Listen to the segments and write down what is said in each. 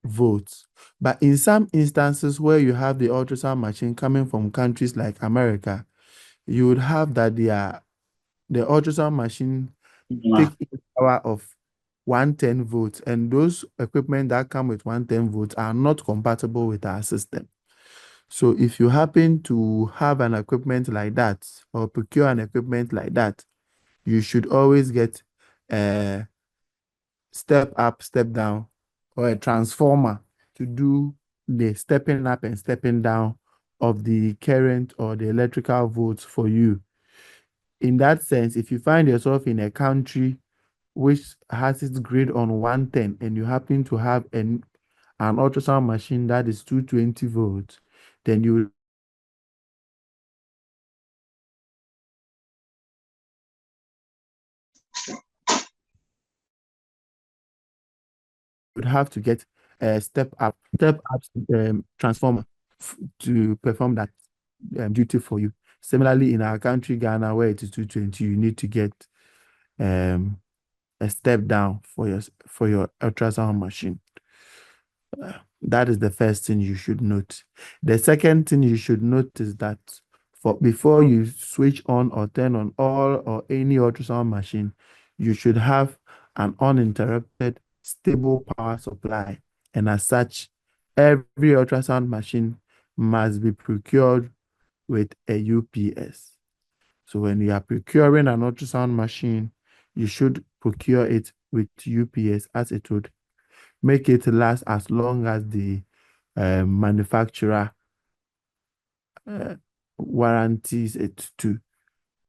volts. But in some instances where you have the ultrasound machine coming from countries like America, you would have that the ultrasound machine take a power of 110 volts, and those equipment that come with 110 volts are not compatible with our system. So if you happen to have an equipment like that or procure an equipment like that, you should always get a step up, step down, or a transformer to do the stepping up and stepping down of the current or the electrical volts for you. In that sense, if you find yourself in a country which has its grid on 110 and you happen to have an ultrasound machine that is 220 volts, then you would have to get a step up transformer to perform that duty for you. Similarly, in our country, Ghana, where it is 220, you need to get a step down for your ultrasound machine. That is the first thing you should note. The second thing you should note is that before you switch on or turn on all or any ultrasound machine, you should have an uninterrupted, stable power supply. And as such, every ultrasound machine must be procured with a UPS. So when you are procuring an ultrasound machine, you should procure it with UPS, as it would make it last as long as the manufacturer warranties it to.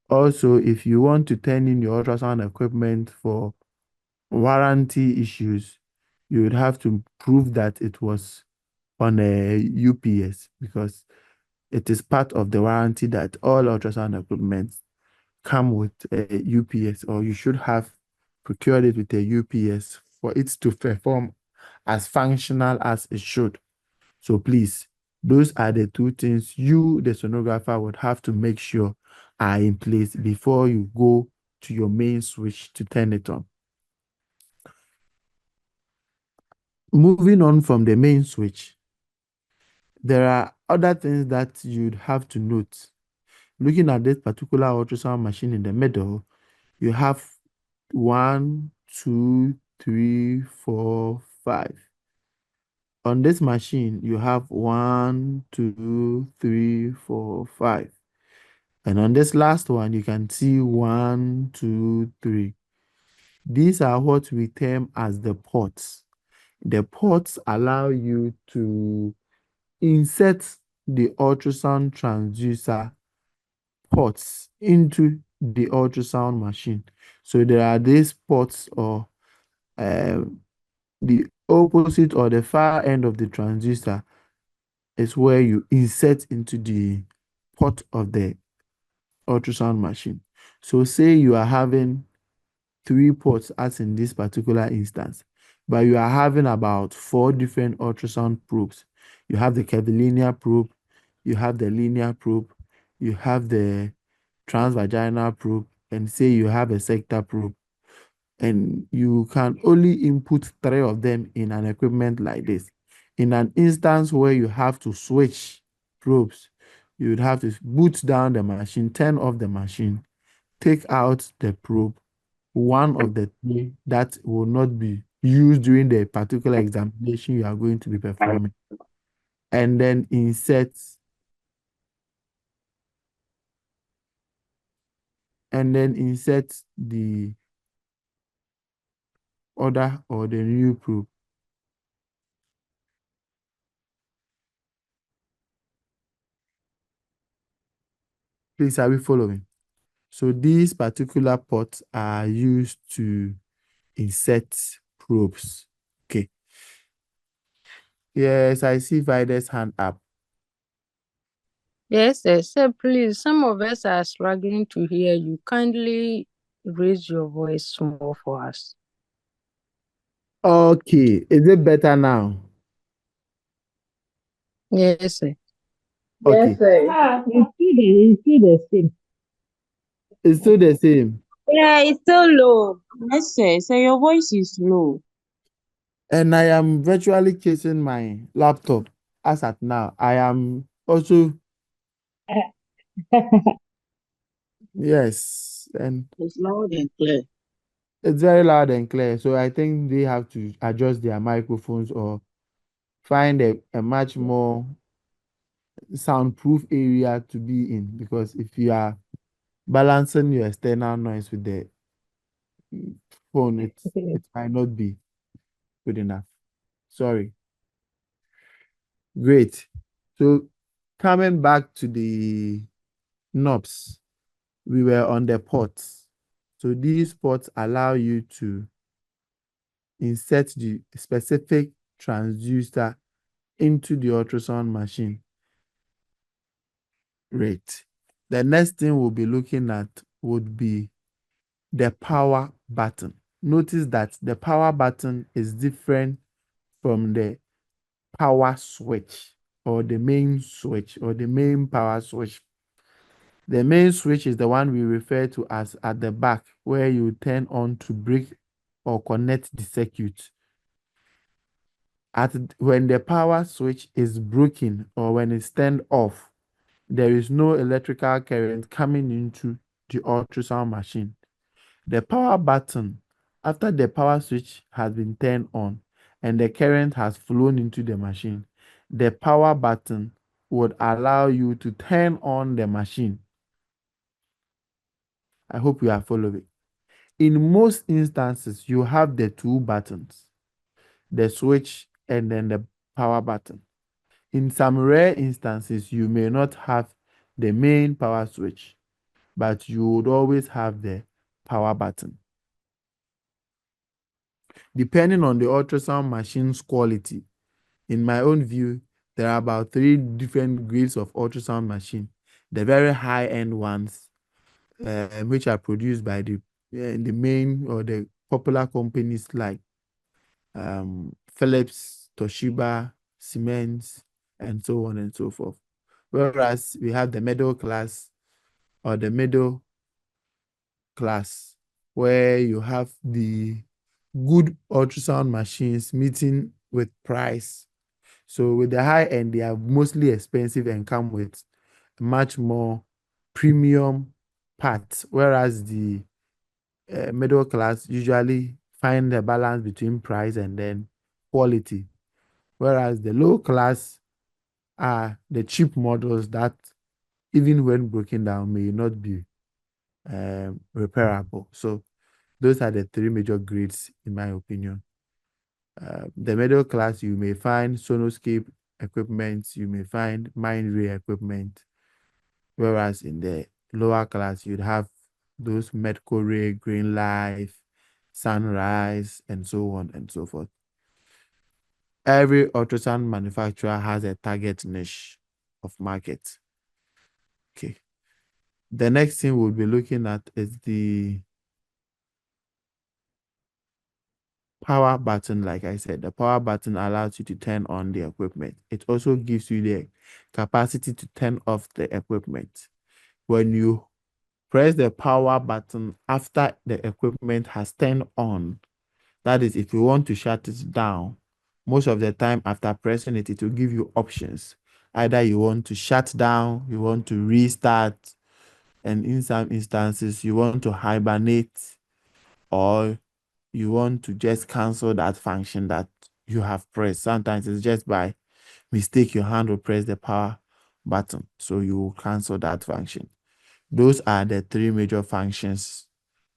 Also, if you want to turn in your ultrasound equipment for warranty issues, you would have to prove that it was on a UPS, because it is part of the warranty that all ultrasound equipment come with a UPS, or you should have procured it with a UPS for it to perform as functional as it should. So please, those are the two things you, the sonographer, would have to make sure are in place before you go to your main switch to turn it on. Moving on from the main switch, there are other things that you'd have to note. Looking at this particular ultrasound machine in the middle, you have 1, 2, 3, 4, 5. On this machine, you have 1, 2, 3, 4, 5. And on this last one, you can see 1, 2, 3. These are what we term as the ports. The ports allow you to insert the ultrasound transducer ports into the ultrasound machine. So there are these ports, or the opposite or the far end of the transducer is where you insert into the port of the ultrasound machine. So say you are having 3 ports, as in this particular instance, but you are having about 4 different ultrasound probes. You have the curvilinear probe, you have the linear probe, you have the transvaginal probe, and say you have a sector probe. And you can only input 3 of them in an equipment like this. In an instance where you have to switch probes, you would have to boot down the machine, turn off the machine, take out the probe, one of the 3 that will not be used during the particular examination you are going to be performing, and then insert the other or the new probe. Please, are we following? So these particular ports are used to insert probes. Okay. Yes, I see Vida's hand up. Yes, sir, please. Some of us are struggling to hear you. Kindly raise your voice more for us. Okay. Is it better now? Yes, sir. Okay. Yes, sir. It's still the same. It's still the same. Yeah, it's still low. Yes, sir. So your voice is low. And I am virtually casing my laptop as at now. I am also, yes, and It's loud and clear. it's very loud and clear. So I think they have to adjust their microphones or find a much more soundproof area to be in, because if you are balancing your external noise with the phone, it might not be good enough. Sorry. Great. So coming back to the knobs, we were on the ports. So these ports allow you to insert the specific transducer into the ultrasound machine. Great. The next thing we'll be looking at would be the power button. Notice that the power button is different from the power switch or the main switch or the main power switch. The main switch is the one we refer to as at the back, where you turn on to break or connect the circuit. When the power switch is broken or when it's turned off, there is no electrical current coming into the ultrasound machine. The power button, after the power switch has been turned on and the current has flown into the machine, the power button would allow you to turn on the machine. I hope you are following. In most instances, you have the two buttons, the switch and then the power button. In some rare instances, you may not have the main power switch, but you would always have the power button. Depending on the ultrasound machine's quality, in my own view, there are about 3 different grades of ultrasound machine. The very high-end ones, which are produced by the main or the popular companies like Philips, Toshiba, Siemens, and so on and so forth. Whereas we have the middle class or the middle class, where you have the good ultrasound machines meeting with price. So with the high end, they are mostly expensive and come with much more premium parts, whereas the middle class usually find the balance between price and then quality, whereas the low class are the cheap models that even when broken down may not be repairable. So those are the 3 major grades in my opinion. The middle class, you may find sonoscape equipment, you may find Mindray equipment, whereas in the lower class you'd have those MedCore, Green Life, Sunrise, and so on and so forth. Every ultrasound manufacturer has a target niche of market. Okay. The next thing we'll be looking at is the power button. Like I said, the power button allows you to turn on the equipment. It also gives you the capacity to turn off the equipment. When you press the power button after the equipment has turned on, that is, if you want to shut it down, most of the time after pressing it, it will give you options. Either you want to shut down, you want to restart, and in some instances, you want to hibernate, or you want to just cancel that function that you have pressed. Sometimes it's just by mistake your hand will press the power button, so you will cancel that function. Those are the 3 major functions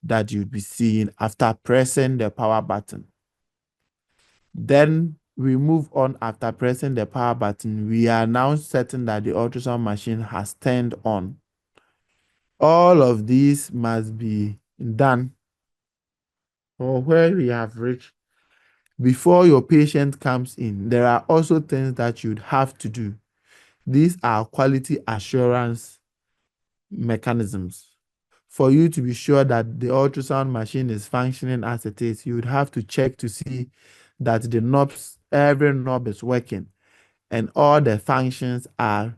that you'd be seeing after pressing the power button. Then we move on. After pressing the power button, we are now certain that the ultrasound machine has turned on. All of these must be done, or where we have reached, before your patient comes in. There are also things that you'd have to do. These are quality assurance mechanisms. For you to be sure that the ultrasound machine is functioning as it is, you would have to check to see that the knobs, every knob is working and all the functions are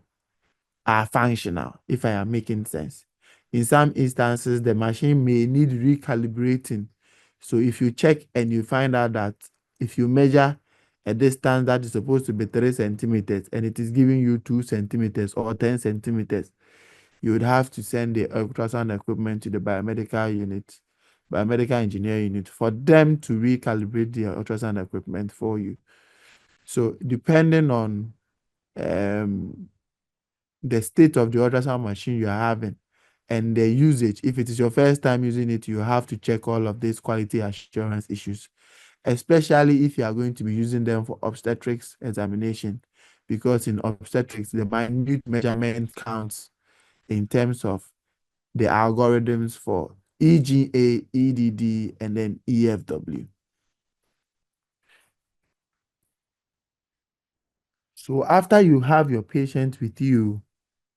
functional, if I am making sense. In some instances, the machine may need recalibrating. So if you check and you find out that If you measure a distance that is supposed to be 3 centimeters and it is giving you 2 centimeters or 10 centimeters, you would have to send the ultrasound equipment to the biomedical engineer unit, for them to recalibrate the ultrasound equipment for you. So depending on the state of the ultrasound machine you are having and the usage, if it is your first time using it, you have to check all of these quality assurance issues, especially if you are going to be using them for obstetrics examination, because in obstetrics, the minute measurement counts in terms of the algorithms for EGA, EDD, and then EFW. So after you have your patient with you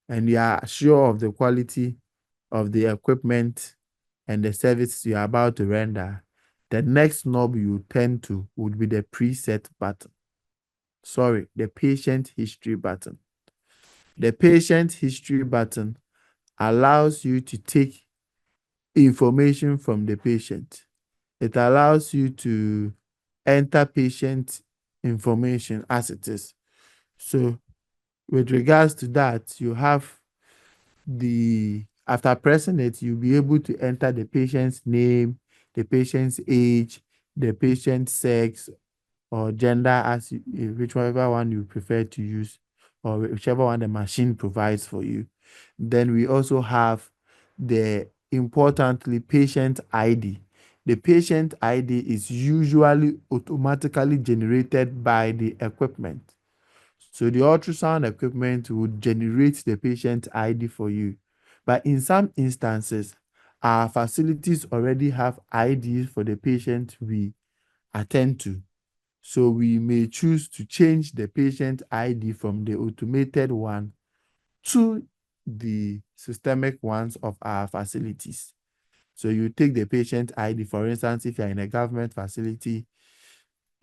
and you are sure of the quality of the equipment and the service you are about to render, the next knob you turn to would be the preset button. Sorry, the patient history button. The patient history button allows you to take information from the patient. It allows you to enter patient information as it is. So with regards to that, you have after pressing it, you'll be able to enter the patient's name, the patient's age, the patient's sex or gender, as whichever one you prefer to use, or whichever one the machine provides for you. Then we also have importantly, patient ID. The patient ID is usually automatically generated by the equipment. So the ultrasound equipment would generate the patient ID for you. But in some instances, our facilities already have IDs for the patient we attend to. So we may choose to change the patient ID from the automated one to the systemic ones of our facilities. So you take the patient ID, for instance, if you're in a government facility,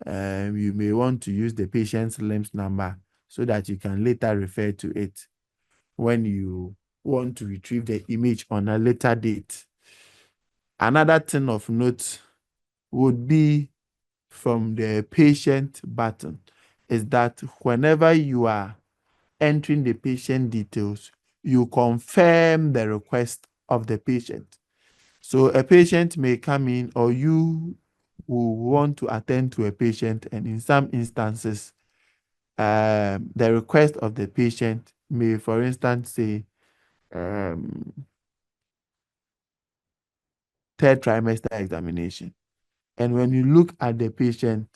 you may want to use the patient's LIMS number so that you can later refer to it when you want to retrieve the image on a later date. Another thing of note would be from the patient button is that whenever you are entering the patient details, you confirm the request of the patient. So a patient may come in, or you will want to attend to a patient, and in some instances, the request of the patient may, for instance, say third trimester examination. And when you look at the patient,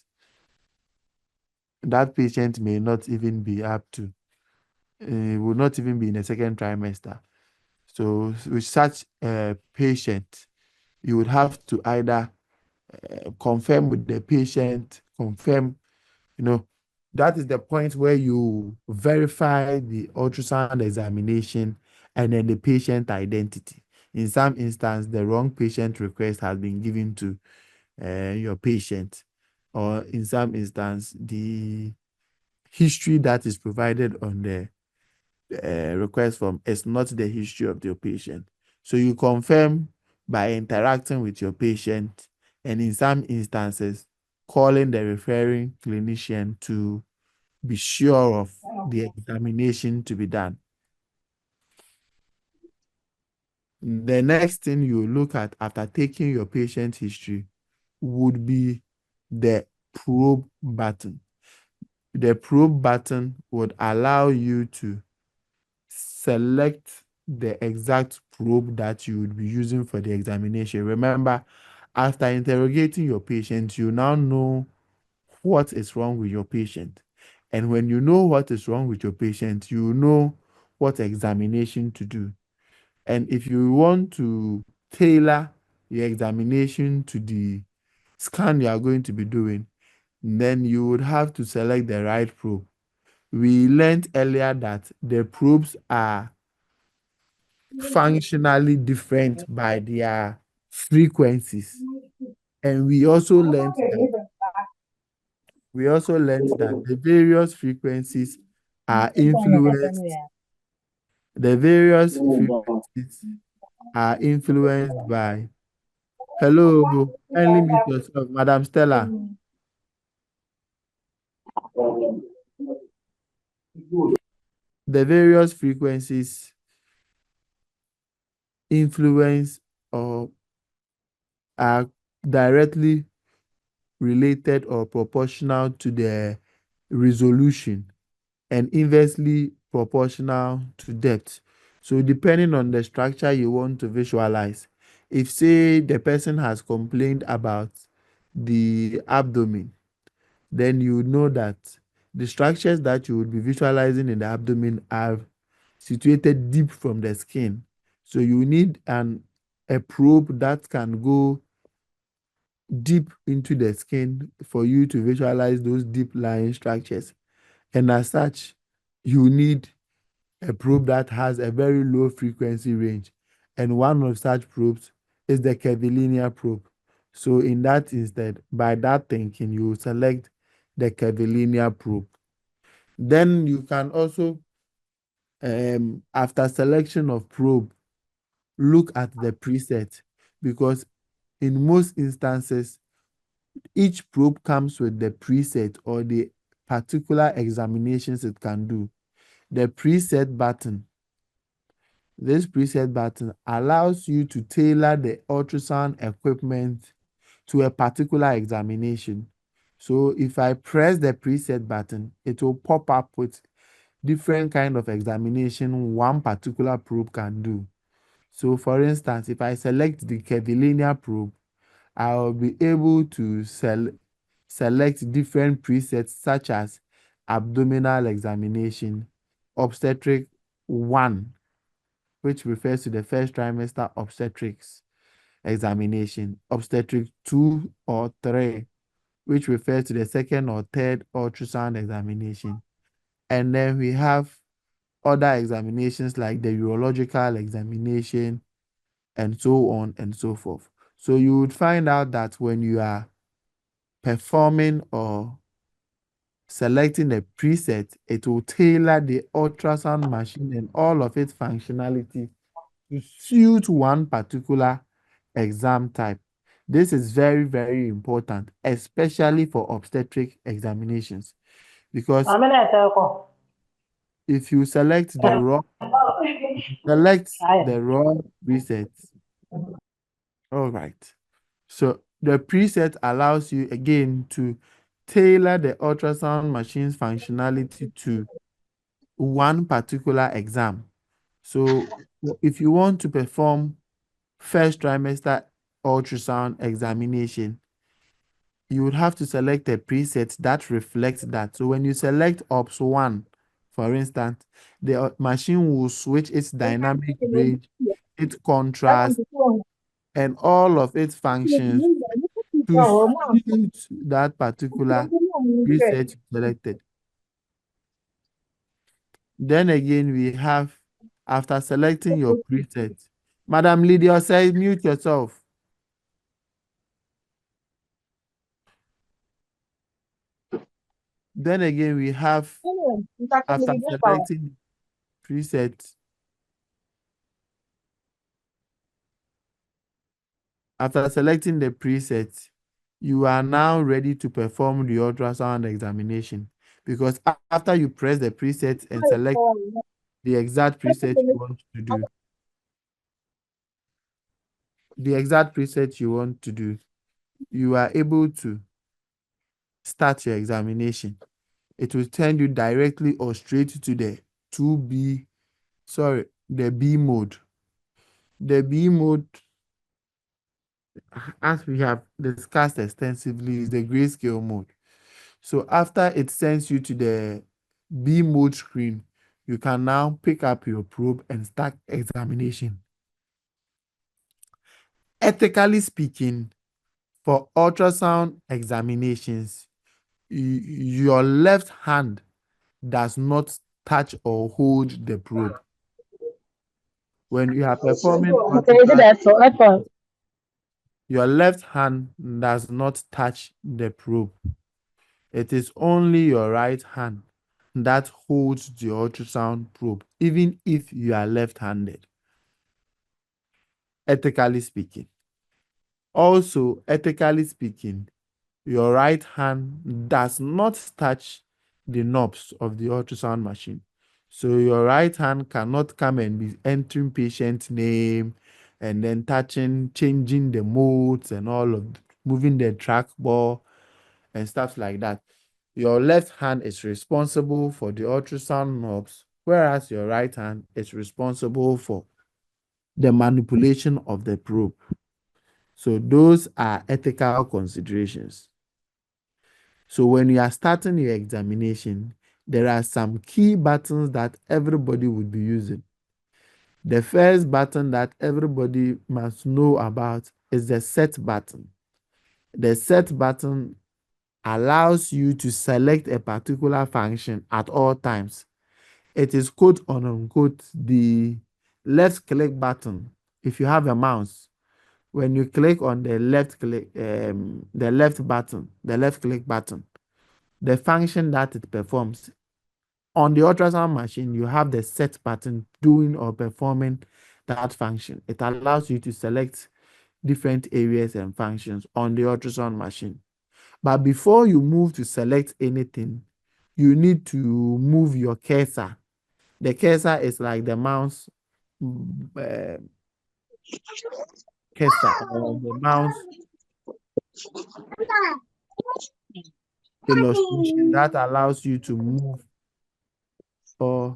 that patient may not even be up to, will not even be in the second trimester. So with such a patient, you would have to either confirm with the patient, that is the point where you verify the ultrasound examination and then the patient identity. In some instance, the wrong patient request has been given to your patient, or in some instance, the history that is provided on the request form is not the history of your patient. So you confirm by interacting with your patient, and in some instances, calling the referring clinician to be sure of the examination to be done. The next thing you look at after taking your patient history would be the probe button. The probe button would allow you to select the exact probe that you would be using for the examination. Remember, after interrogating your patient, you now know what is wrong with your patient. And when you know what is wrong with your patient, you know what examination to do. And if you want to tailor your examination to the scan you are going to be doing, then you would have to select the right probe. We learned earlier that the probes are functionally different by their frequencies. And we also learned that the various frequencies are influenced by, hello, kindly mute yourself, Madam Stella. The various frequencies influence or are directly related or proportional to the resolution and inversely proportional to depth. So depending on the structure you want to visualize, if say the person has complained about the abdomen, then you would know that the structures that you would be visualizing in the abdomen are situated deep from the skin. So you need a probe that can go deep into the skin for you to visualize those deep lying structures. And as such, you need a probe that has a very low frequency range. And one of such probes is the curvilinear probe. So in that instead, by that thinking, you select the curvilinear probe. Then you can also, after selection of probe, look at the preset, because in most instances, each probe comes with the preset or the particular examinations it can do. The preset button, this preset button allows you to tailor the ultrasound equipment to a particular examination. So if I press the preset button, it will pop up with different kind of examination one particular probe can do. So for instance, if I select the curvilinear probe, I will be able to select different presets such as abdominal examination, obstetric 1, which refers to the first trimester obstetrics examination, obstetric 2 or 3, which refers to the second or third ultrasound examination. And then we have other examinations like the urological examination and so on and so forth. So you would find out that when you are performing or selecting a preset, it will tailor the ultrasound machine and all of its functionality to suit one particular exam type. This is very, very important, especially for obstetric examinations, because if you select the raw presets, all right. So the preset allows you again to tailor the ultrasound machine's functionality to one particular exam. So if you want to perform first trimester ultrasound examination, you would have to select a preset that reflects that. So when you select OBS 1, for instance, the machine will switch its dynamic range, its contrast, and all of its functions to suit that particular preset you selected. Then again, we have, after selecting your preset, Madam Lydia says, mute yourself. Then again, we have, after selecting preset, after selecting the preset, you are now ready to perform the ultrasound examination, because after you press the preset and select the exact preset you want to do, you are able to start your examination. It will send you directly or straight to the the B mode. The B mode, as we have discussed extensively, is the grayscale mode. So after it sends you to the B mode screen, you can now pick up your probe and start examination. Ethically speaking, for ultrasound examinations, your left hand does not touch or hold the probe. When you are performing ultrasound, your left hand does not touch the probe. It is only your right hand that holds the ultrasound probe, even if you are left-handed, ethically speaking. Also, ethically speaking, your right hand does not touch the knobs of the ultrasound machine. So your right hand cannot come and be entering patient name and then touching, changing the modes and all of moving the trackball and stuff like that. Your left hand is responsible for the ultrasound knobs, whereas your right hand is responsible for the manipulation of the probe. So those are ethical considerations. So when you are starting your examination, there are some key buttons that everybody would be using. The first button that everybody must know about is the set button. The set button allows you to select a particular function at all times. It is quote unquote the left click button. If you have a mouse, when you click on the left click, the left button, the left click button, the function that it performs on the ultrasound machine, you have the set button doing or performing that function. It allows you to select different areas and functions on the ultrasound machine. But before you move to select anything, you need to move your cursor. The cursor is like the mouse cursor or the mouse illustration that allows you to move or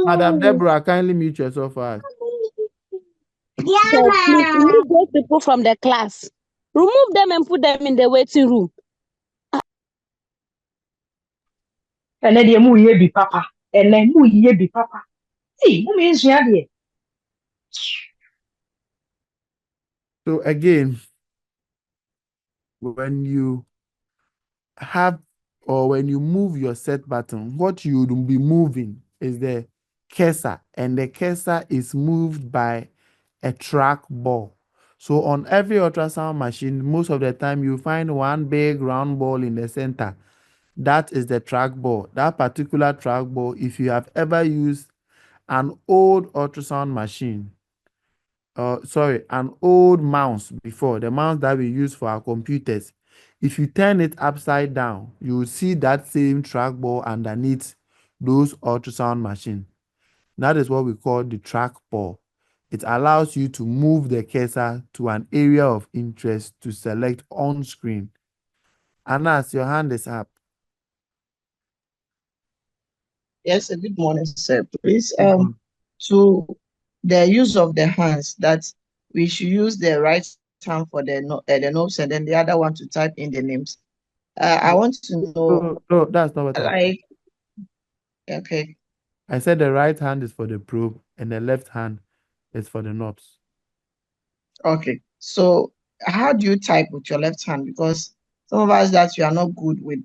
Madam Deborah, kindly mute yourself first. So please remove those people from the class. Remove them and put them in the waiting room. And then you move be papa. And then move be papa. Hey, who means you here? So again, when you have or when you move your set button, what you will be moving is the cursor, and the cursor is moved by a track ball. So on every ultrasound machine, most of the time you find one big round ball in the center. That is the track ball. That particular track ball, if you have ever used an old ultrasound machine, an old mouse before, the mouse that we use for our computers, if you turn it upside down, you will see that same trackball underneath those ultrasound machine. That is what we call the trackball. It allows you to move the cursor to an area of interest to select on screen. Anas, your hand is up. Yes, good morning, sir. Please, to the use of the hands, that we should use the right hand for the notes and then the other one to type in the names. I want to know, No, that's not what like, okay, I said. The right hand is for the probe and the left hand is for the knobs. okay. So how do you type with your left hand? Because some of us that you are not good with,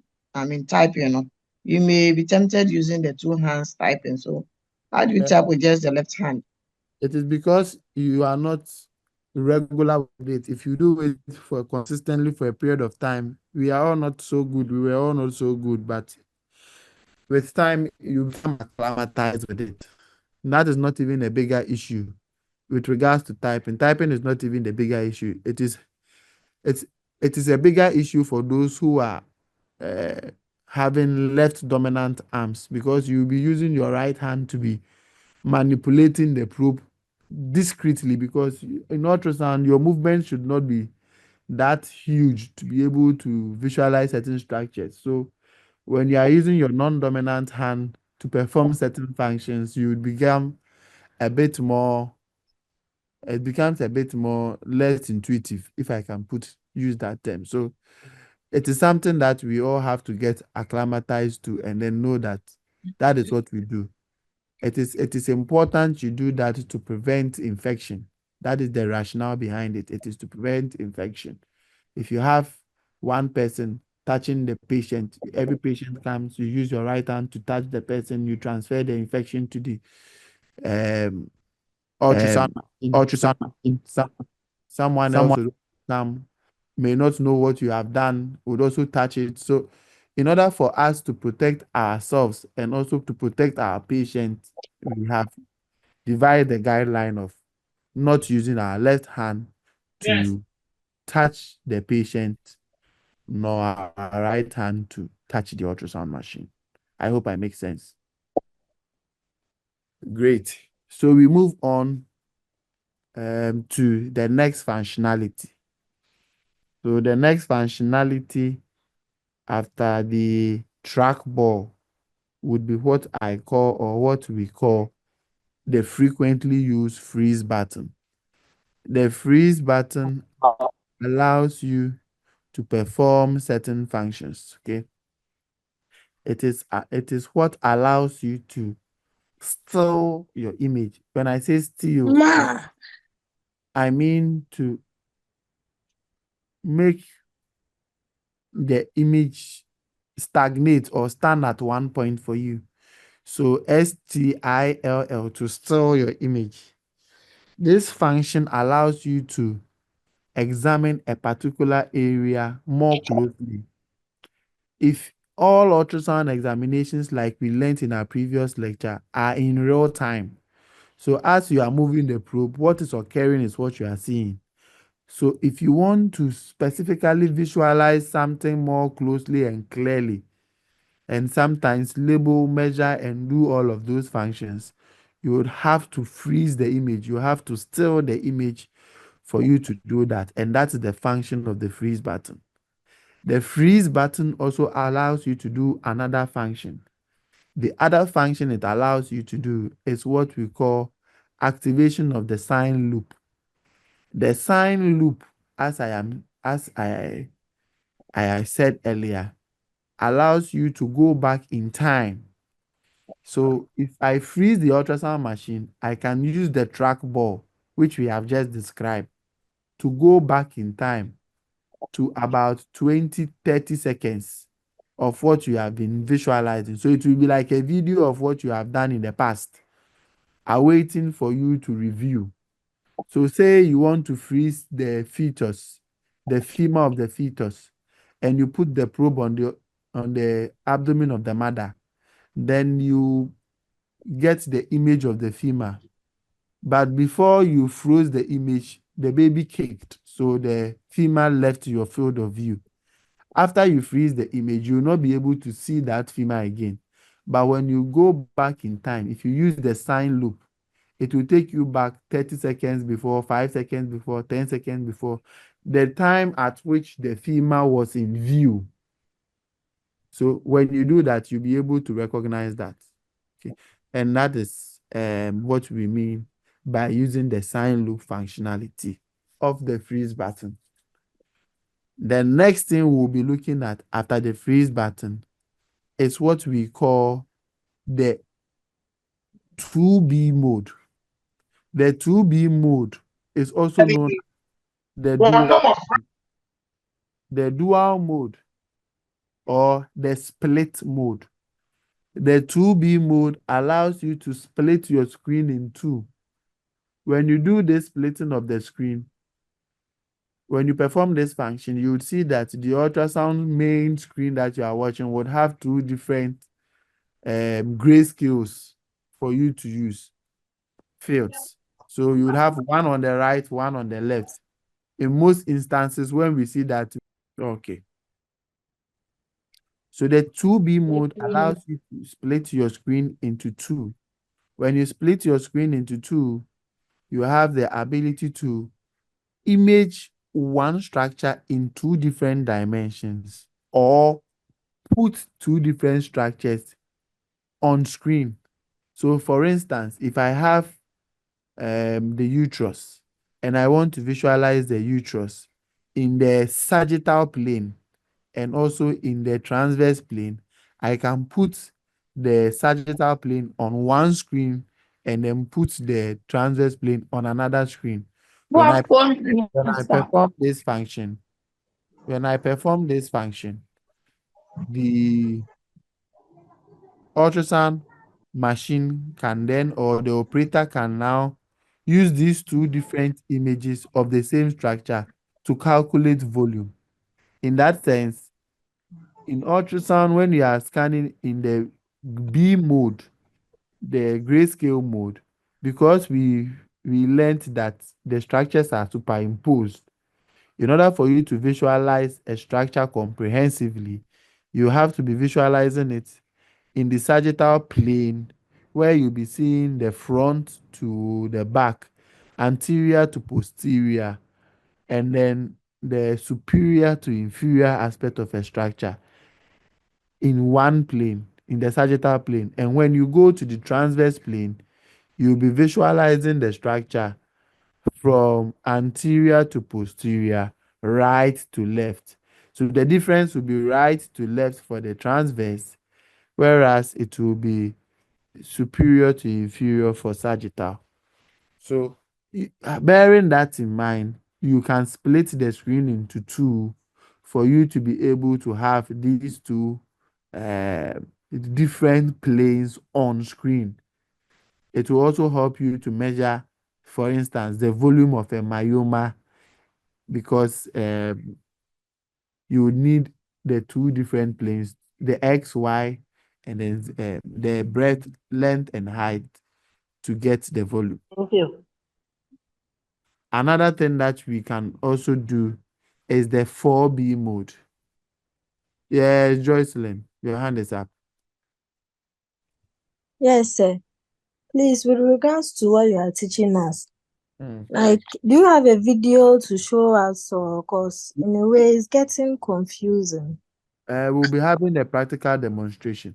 typing, you may be tempted using the two hands typing. So how do you type with just the left hand? It is because you are not regular with it. If you do it for consistently for a period of time, we are all not so good. We were all not so good, but with time you become acclimatized with it. And that is not even a bigger issue with regards to typing. Typing is not even the bigger issue. It's it is a bigger issue for those who are uh, having left dominant arms, because you'll be using your right hand to be manipulating the probe discreetly, because in ultrasound your movement should not be that huge to be able to visualize certain structures. So when you are using your non-dominant hand to perform certain functions, you would become a bit more it becomes a bit more less intuitive, if I can use that term. So it is something that we all have to get acclimatized to and then know that that is what we do. It is important you do that to prevent infection. That is the rationale behind it. It is to prevent infection. If you have one person touching the patient, every patient comes, you use your right hand to touch the person, you transfer the infection to the um, ultrasound machine. Someone else will come, may not know what you have done, would also touch it. So in order for us to protect ourselves and also to protect our patients, we have divided the guideline of not using our left hand to touch the patient, nor our right hand to touch the ultrasound machine. I hope I make sense. Great. So we move on to the next functionality. So the next functionality after the trackball would be what I call, or what we call, the frequently used freeze button. The freeze button allows you to perform certain functions. Okay, it is what allows you to still your image. When I say still, I mean to make the image stagnate or stand at one point for you. So STILL, to still your image. This function allows you to examine a particular area more closely. If all ultrasound examinations, like we learned in our previous lecture, are in real time, so as you are moving the probe, what is occurring is what you are seeing. So if you want to specifically visualize something more closely and clearly, and sometimes label, measure, and do all of those functions, you would have to freeze the image. You have to still the image for you to do that. And that's the function of the freeze button. The freeze button also allows you to do another function. The other function it allows you to do is what we call activation of the sign loop. The sign loop, as I said earlier, allows you to go back in time. So if I freeze the ultrasound machine, I can use the trackball, which we have just described, to go back in time to about 20-30 seconds of what you have been visualizing. So it will be like a video of what you have done in the past, awaiting for you to review. So say you want to freeze the fetus, the femur of the fetus, and you put the probe on the abdomen of the mother. Then you get the image of the femur. But before you froze the image, the baby kicked. So the femur left your field of view. After you freeze the image, you will not be able to see that femur again. But when you go back in time, if you use the sign loop, it will take you back 30 seconds before, 5 seconds before, 10 seconds before, the time at which the femur was in view. So when you do that, you'll be able to recognize that. Okay. And that is what we mean by using the sign loop functionality of the freeze button. The next thing we'll be looking at after the freeze button is what we call the 2B mode. The 2B mode is also known as the dual mode or the split mode. The 2B mode allows you to split your screen in two. When you do this splitting of the screen, when you perform this function, you would see that the ultrasound main screen that you are watching would have two different grayscales for you to use, fields. So you would have one on the right, one on the left. In most instances, when we see that, okay. So the 2B mode allows you to split your screen into two. When you split your screen into two, you have the ability to image one structure in two different dimensions or put two different structures on screen. So for instance, if I have the uterus and I want to visualize the uterus in the sagittal plane and also in the transverse plane, I can put the sagittal plane on one screen and then put the transverse plane on another screen. When I perform this function, the ultrasound machine can then, or the operator can now use these two different images of the same structure to calculate volume. In that sense, in ultrasound, when you are scanning in the B mode, the grayscale mode, because we we learned that the structures are superimposed. In order for you to visualize a structure comprehensively, you have to be visualizing it in the sagittal plane, where you'll be seeing the front to the back, anterior to posterior, and then the superior to inferior aspect of a structure in one plane, in the sagittal plane. And when you go to the transverse plane, you'll be visualizing the structure from anterior to posterior, right to left. So the difference will be right to left for the transverse, whereas it will be superior to inferior for sagittal. So, bearing that in mind, you can split the screen into two for you to be able to have these two uh, different planes on screen. It will also help you to measure, for instance, the volume of a myoma, because you would need the two different planes, the X, Y, and then the breadth, length, and height to get the volume. Thank you. Another thing that we can also do is the 4B mode. Yeah, Joycelyn, your hand is up. Yes, sir. Please, with regards to what you are teaching us, Mm. like, do you have a video to show us, or because in a way it's getting confusing? We'll be having a practical demonstration.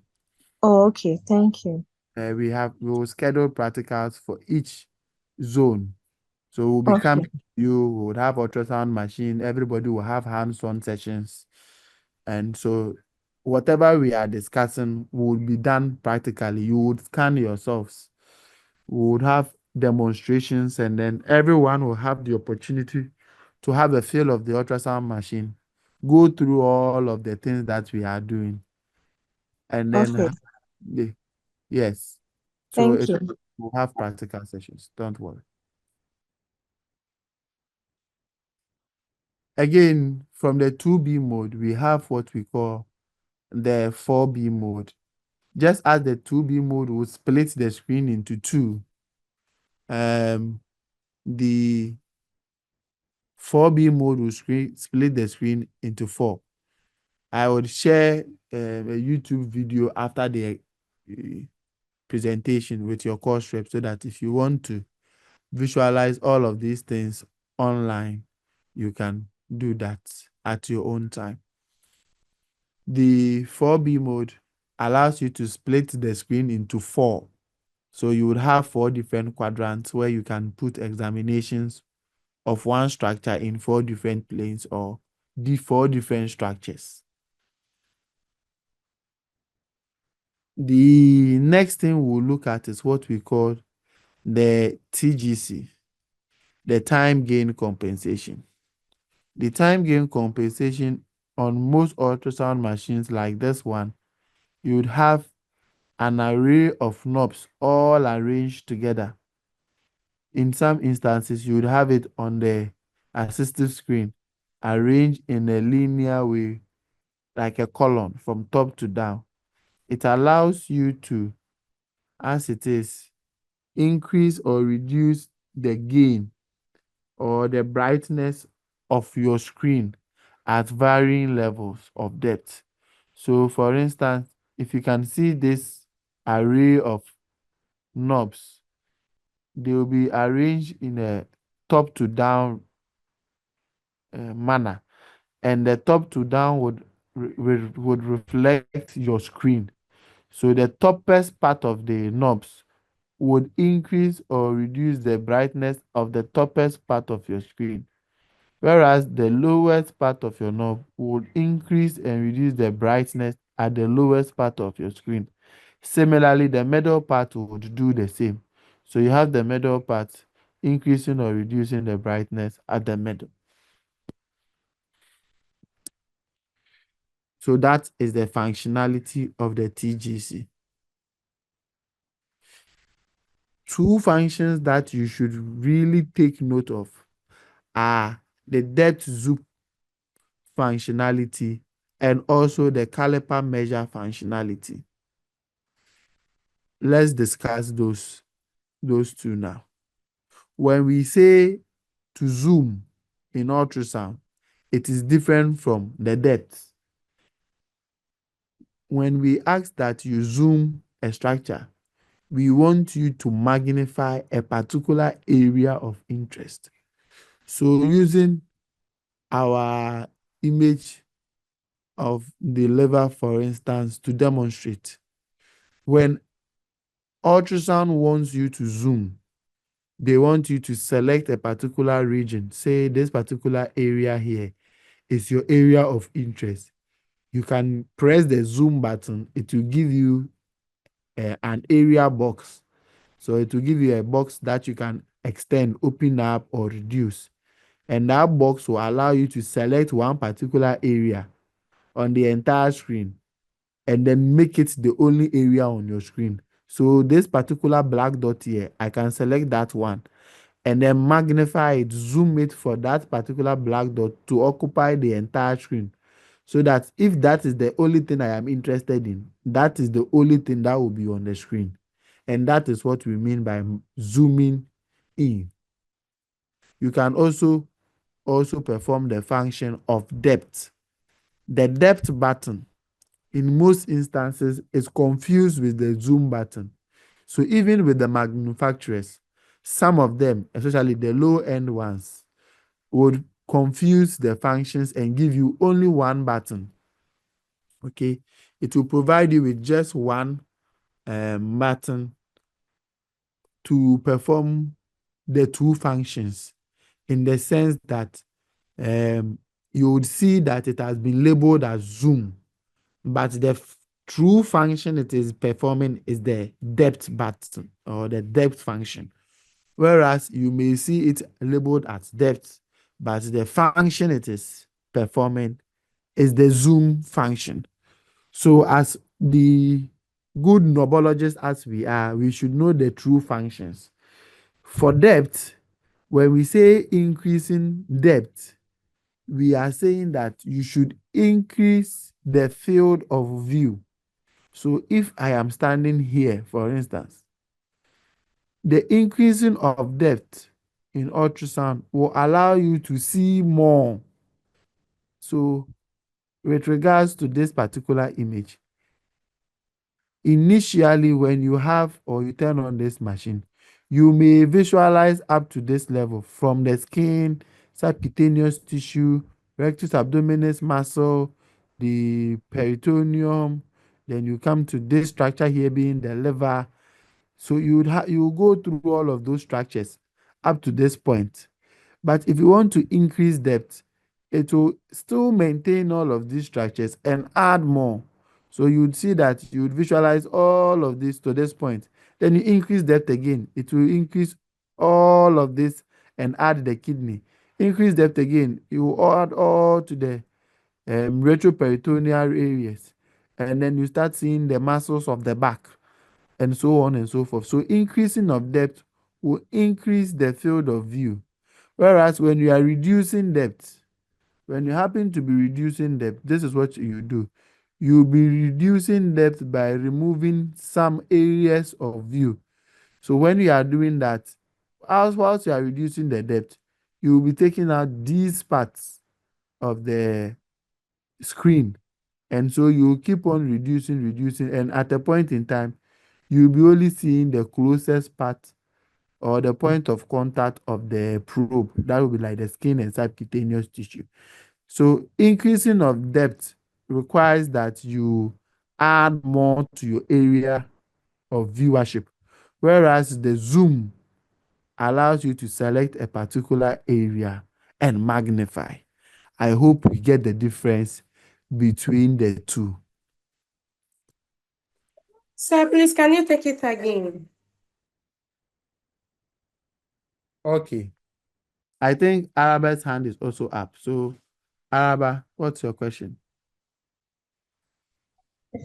Oh, okay, thank you. We will schedule practicals for each zone. So we'll be Okay, coming to you. We would have ultrasound machine. Everybody will have hands-on sessions, and so whatever we are discussing will be done practically. You would scan yourselves. We would have demonstrations, and then everyone will have the opportunity to have a feel of the ultrasound machine, go through all of the things that we are doing, and then okay, yes. So thank you. we'll have practical sessions. Don't worry. Again, from the 2B mode, we have what we call the 4B mode. Just as the 2B mode will split the screen into two, the 4B mode will split the screen into four. I would share a YouTube video after the presentation with your course rep, so that if you want to visualize all of these things online, you can do that at your own time. The 4B mode allows you to split the screen into four. So you would have four different quadrants where you can put examinations of one structure in four different planes, or the four different structures. The next thing we'll look at is what we call the TGC, the time gain compensation. The time gain compensation on most ultrasound machines like this one, you would have an array of knobs all arranged together. In some instances, you would have it on the assistive screen, arranged in a linear way, like a column from top to down. It allows you to, as it is, increase or reduce the gain or the brightness of your screen at varying levels of depth. So, for instance, if you can see this array of knobs, they will be arranged in a top to down manner, and the top to down would reflect your screen. So the toppest part of the knobs would increase or reduce the brightness of the toppest part of your screen, whereas the lowest part of your knob would increase and reduce the brightness at the lowest part of your screen. Similarly, the middle part would do the same. So you have the middle part increasing or reducing the brightness at the middle. So that is the functionality of the TGC. Two functions that you should really take note of are the depth zoom functionality and also the caliper measure functionality. Let's discuss those two now. when we say to zoom in ultrasound, it is different from the depth. When we ask that you zoom a structure, we want you to magnify a particular area of interest. So using our image of the liver, for instance, to demonstrate, when ultrasound wants you to zoom, they want you to select a particular region. Say this particular area here is your area of interest. You can press the zoom button. It will give you an area box. So it will give you a box that you can extend, open up, or reduce. And that box will allow you to select one particular area on the entire screen and then make it the only area on your screen. So this particular black dot here, I can select that one and then magnify it, zoom it for that particular black dot to occupy the entire screen. So that if that is the only thing I am interested in, that is the only thing that will be on the screen. And that is what we mean by zooming in. You can also perform the function of depth. The depth button in most instances is confused with the zoom button. So even with the manufacturers, some of them, especially the low-end ones, would confuse the functions and give you only one button. Okay, it will provide you with just one button to perform the two functions, in the sense that you would see that it has been labeled as zoom, but the true function it is performing is the depth button or the depth function. Whereas you may see it labeled as depth, but the function it is performing is the zoom function. So as the good knobologists as we are, we should know the true functions. For depth, when we say increasing depth, we are saying that you should increase the field of view. So if I am standing here, for instance, the increasing of depth in ultrasound will allow you to see more. So with regards to this particular image, initially when you have or you turn on this machine, you may visualize up to this level from the skin, subcutaneous tissue, rectus abdominis muscle, the peritoneum, then you come to this structure here being the liver. So you go through all of those structures up to this point. But if you want to increase depth, it will still maintain all of these structures and add more. So you would see that you would visualize all of this to this point. Then you increase depth again. It will increase all of this and add the kidney. Increase depth again. You will add all to the retroperitoneal areas. And then you start seeing the muscles of the back and so on and so forth. So increasing of depth will increase the field of view. Whereas when you are reducing depth, when you happen to be reducing depth, this is what you do. You'll be reducing depth by removing some areas of view. So when you are doing that, whilst you are reducing the depth, you will be taking out these parts of the screen. And so you keep on reducing, and at a point in time, you'll be only seeing the closest part or the point of contact of the probe. That will be like the skin and subcutaneous tissue. So increasing of depth requires that you add more to your area of viewership, whereas the zoom allows you to select a particular area and magnify. I hope you get the difference between the two. Sir, please, can you take it again? Okay. I think Araba's hand is also up. So, Araba, what's your question?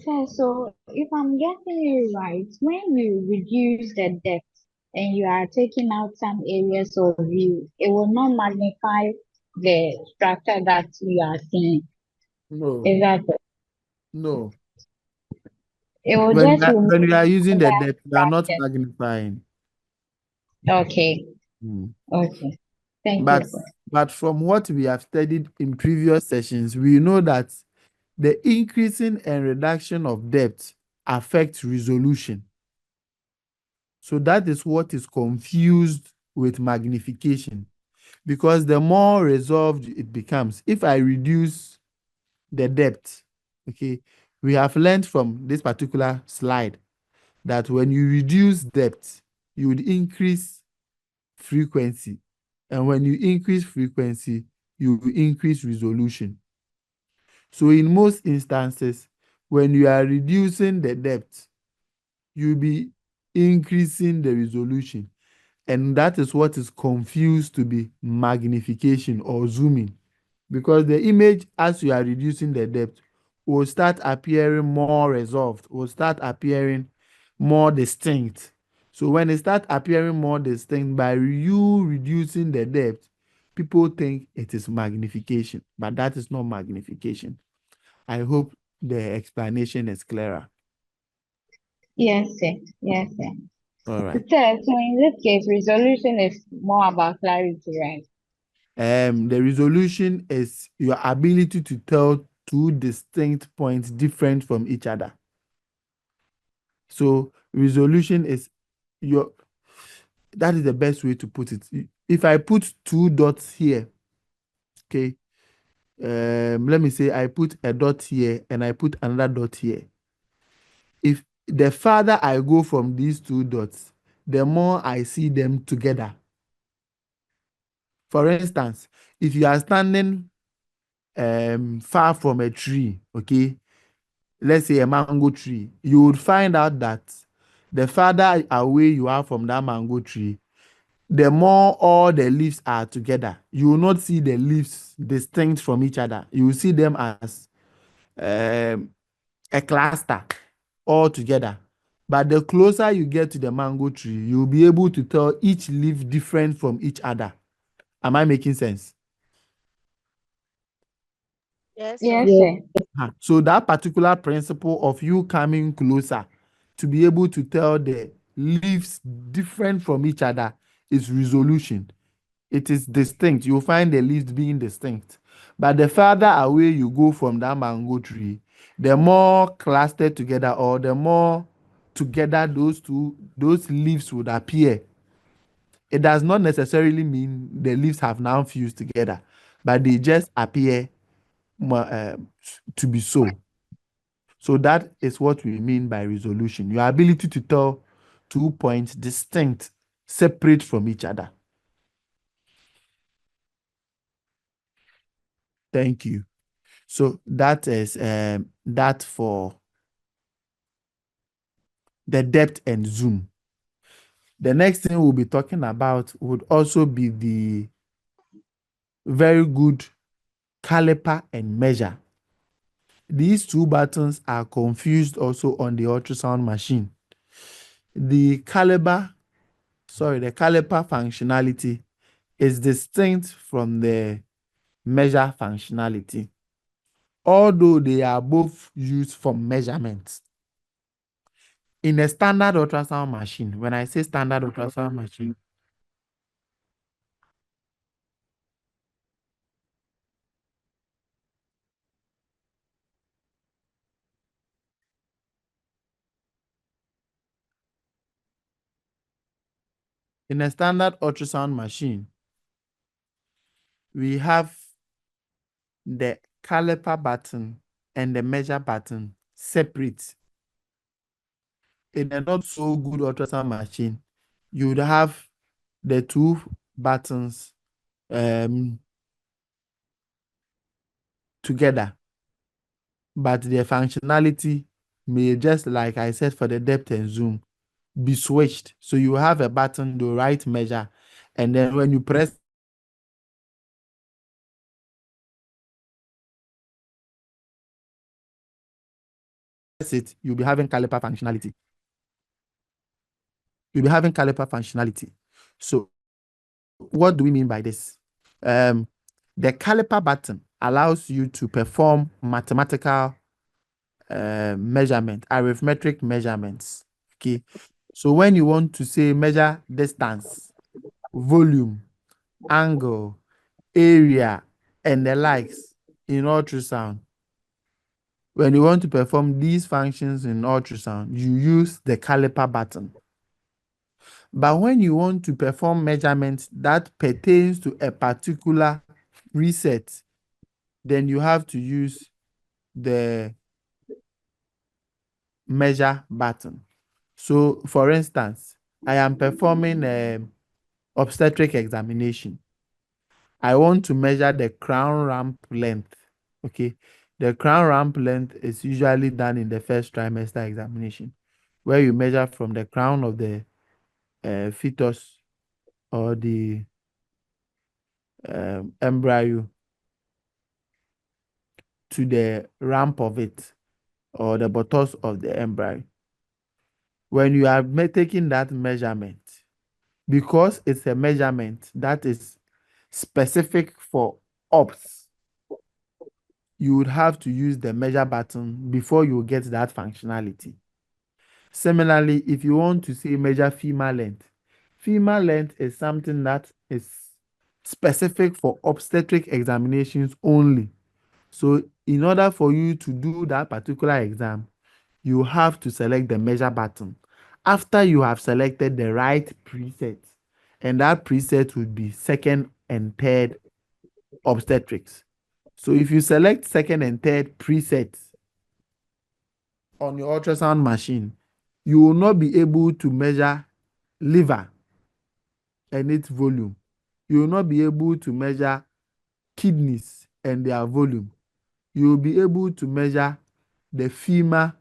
So if I'm getting it right, when you reduce the depth and you are taking out some areas of view, it will not magnify the structure that you are seeing. No, Is that it? no. It will When just remove you are using the other depth, you are not structures. magnifying. Okay. Okay. Thank But you, sir. but from what we have studied in previous sessions, we know that the increasing and reduction of depth affects resolution. So that is what is confused with magnification, because the more resolved it becomes, if I reduce the depth, okay, we have learned from this particular slide that when you reduce depth, you would increase frequency. And when you increase frequency, you will increase resolution. So in most instances, when you are reducing the depth, you'll be increasing the resolution. And that is what is confused to be magnification or zooming. Because the image, as you are reducing the depth, will start appearing more resolved, will start appearing more distinct. So when it starts appearing more distinct by you reducing the depth, people think it is magnification, but that is not magnification. I hope the explanation is clearer. Yes, sir. Yes, sir. All right. Sir, so in this case, resolution is more about clarity, right? The resolution is your ability to tell two distinct points different from each other. So resolution is your, that is the best way to put it. If I put two dots here, okay, let me say I put a dot here and I put another dot here. If the farther I go from these two dots, the more I see them together. For instance, if you are standing far from a tree, okay, let's say a mango tree, you would find out that the farther away you are from that mango tree, the more all the leaves are together. You will not see the leaves distinct from each other. You will see them as a cluster all together. But the closer you get to the mango tree, you'll be able to tell each leaf different from each other. Am I making sense? Yes, Yes, sir. sir. So that particular principle of you coming closer to be able to tell the leaves different from each other is resolution. It is distinct. You'll find the leaves being distinct. But the farther away you go from that mango tree, the more clustered together or the more together those leaves would appear. It does not necessarily mean the leaves have now fused together, but they just appear to be so. So that is what we mean by resolution. Your ability to tell 2 points distinct, separate from each other. Thank you. So that is that for the depth and zoom. The next thing we'll be talking about would also be the very good caliper and measure. These two buttons are confused also on the ultrasound machine. The caliper functionality is distinct from the measure functionality, although they are both used for measurements. In a standard ultrasound machine, when I say standard ultrasound machine, in a standard ultrasound machine, we have the caliper button and the measure button separate. In a not so good ultrasound machine, you would have the two buttons together, but their functionality may, just like I said for the depth and zoom, be switched. So you have a button, the right measure, and then when you press it, you'll be having caliper functionality. You'll be having caliper functionality. So what do we mean by this? The caliper button allows you to perform mathematical measurement, arithmetic measurements. Okay. So when you want to say measure distance, volume, angle, area, and the likes in ultrasound. When you want to perform these functions in ultrasound, you use the caliper button. But when you want to perform measurements that pertains to a particular preset, then you have to use the measure button. So, for instance, I am performing an obstetric examination. I want to measure the crown ramp length. Okay. The crown ramp length is usually done in the first trimester examination, where you measure from the crown of the fetus or the embryo to the ramp of it or the buttocks of the embryo. When you are taking that measurement, because it's a measurement that is specific for ops, you would have to use the measure button before you get that functionality. Similarly, if you want to say measure female length is something that is specific for obstetric examinations only. So in order for you to do that particular exam, you have to select the measure button after you have selected the right preset, and that preset would be second and third obstetrics. So if you select second and third presets on your ultrasound machine, you will not be able to measure liver and its volume. You will not be able to measure kidneys and their volume. You will be able to measure the femur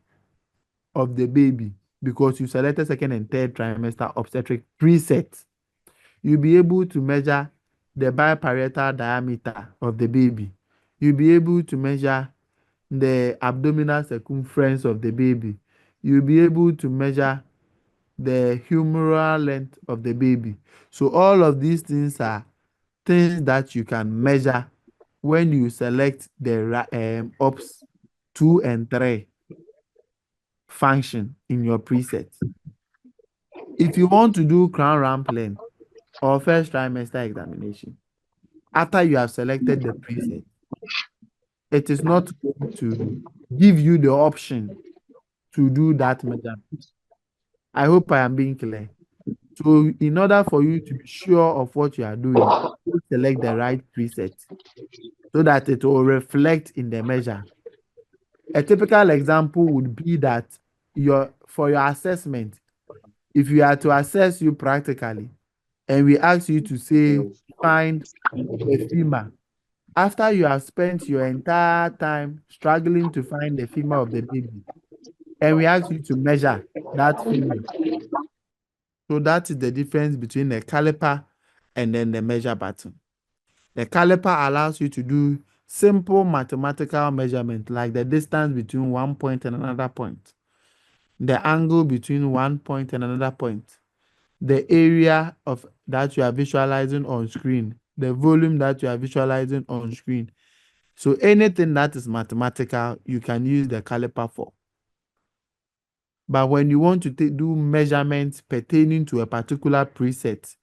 of the baby because you selected second and third trimester obstetric preset. You'll be able to measure the biparietal diameter of the baby. You'll be able to measure the abdominal circumference of the baby. You'll be able to measure the humeral length of the baby. So all of these things are things that you can measure when you select the OPS 2 and 3 function in your preset. If you want to do crown ramp length or first trimester examination, after you have selected the preset, it is not going to give you the option to do that measurement. I hope I am being clear. So in order for you to be sure of what you are doing, select the right preset so that it will reflect in the measure. A typical example would be that for your assessment, if we are to assess you practically and we ask you to say find the femur, after you have spent your entire time struggling to find the femur of the baby, and we ask you to measure that femur. So that is the difference between the caliper and then the measure button. The caliper allows you to do simple mathematical measurement like the distance between one point and another point, the angle between one point and another point, the area of that you are visualizing on screen, the volume that you are visualizing on screen. So anything that is mathematical, you can use the caliper for. But when you want to do measurements pertaining to a particular preset,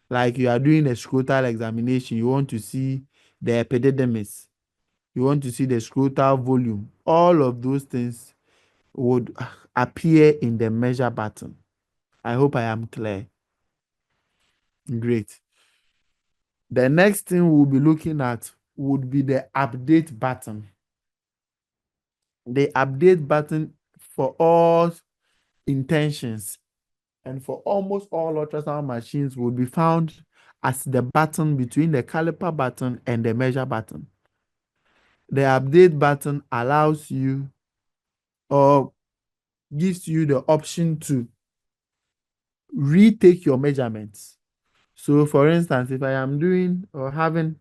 like you are doing a scrotal examination, you want to see the epididymis, you want to see the scrotal volume, all of those things would appear in the measure button. I hope I am clear. Great. The next thing we'll be looking at would be the update button. The update button for all intentions and for almost all ultrasound machines will be found as the button between the caliper button and the measure button. The update button allows you or gives you the option to retake your measurements. So for instance, if I am doing or having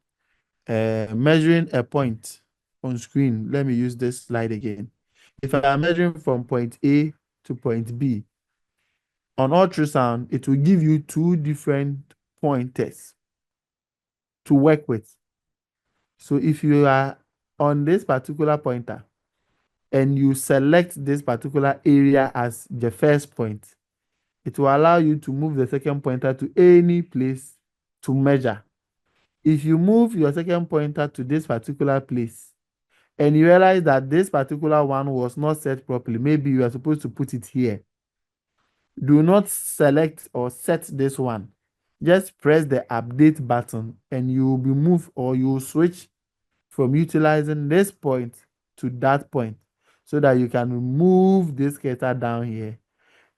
measuring a point on screen, let me use this slide again. If I am measuring from point A to point B, on ultrasound, it will give you two different pointers to work with. So if you are on this particular pointer and you select this particular area as the first point, it will allow you to move the second pointer to any place to measure. If you move your second pointer to this particular place and you realize that this particular one was not set properly, maybe you are supposed to put it here. Do not select or set this one. Just press the update button and you will be moved, or you will switch from utilizing this point to that point so that you can move this cursor down here